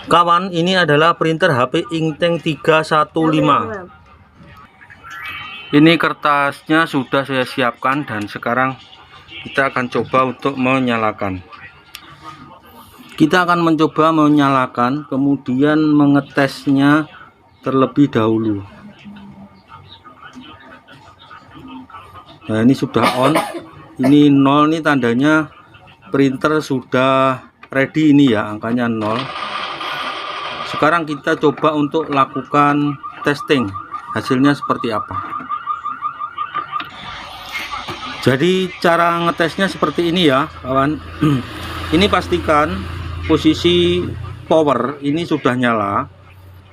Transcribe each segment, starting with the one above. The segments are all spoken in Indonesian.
Kawan, ini adalah printer HP Inktank 315. Ini kertasnya sudah saya siapkan dan sekarang kita akan coba untuk menyalakan. Kita akan mencoba menyalakan, kemudian mengetesnya terlebih dahulu. Nah, ini sudah on. Ini 0, ini tandanya printer sudah ready, ini ya, angkanya 0. Sekarang kita coba untuk lakukan testing, hasilnya seperti apa. Jadi cara ngetesnya seperti ini ya kawan. Ini pastikan posisi power ini sudah nyala,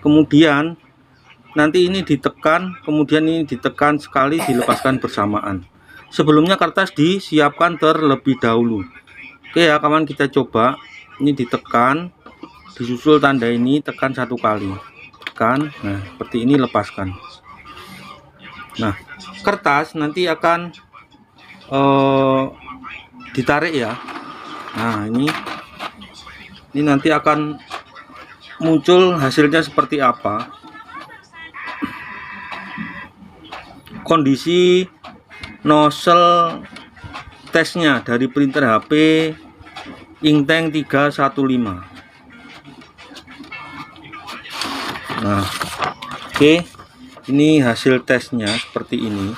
kemudian nanti ini ditekan, kemudian ini ditekan sekali, dilepaskan bersamaan. Sebelumnya kertas disiapkan terlebih dahulu. Oke ya kawan, kita coba. Ini ditekan, disusul tanda ini, tekan satu kali, tekan, nah seperti ini, lepaskan. Nah, kertas nanti akan ditarik ya. Nah, ini nanti akan muncul hasilnya seperti apa. Kondisi nozzle tesnya dari printer HP Inktank 315. Nah, oke, ini hasil tesnya seperti ini.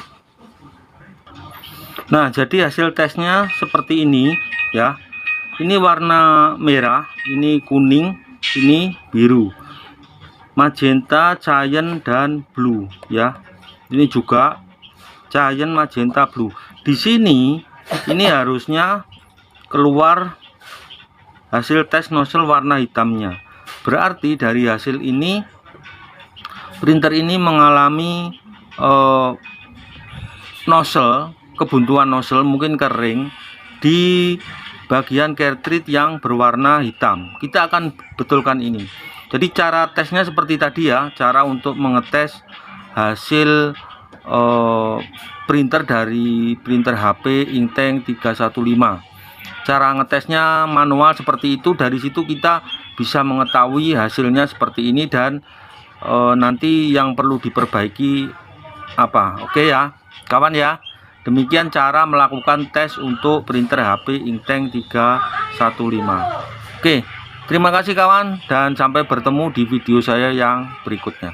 Nah, jadi hasil tesnya seperti ini ya. Ini warna merah, ini kuning, ini biru, magenta, cyan, dan blue ya. Ini juga cyan, magenta, blue. Di sini ini harusnya keluar hasil tes nozzle warna hitamnya. Berarti dari hasil ini printer ini mengalami nozzle, kebuntuan nozzle, mungkin kering di bagian cartridge yang berwarna hitam. Kita akan betulkan ini. Jadi cara tesnya seperti tadi ya, cara untuk mengetes hasil printer dari printer HP Inktank 315. Cara ngetesnya manual seperti itu. Dari situ kita bisa mengetahui hasilnya seperti ini dan nanti yang perlu diperbaiki apa. Oke ya kawan ya, demikian cara melakukan tes untuk printer HP Inktank 315. Oke, terima kasih kawan, dan sampai bertemu di video saya yang berikutnya.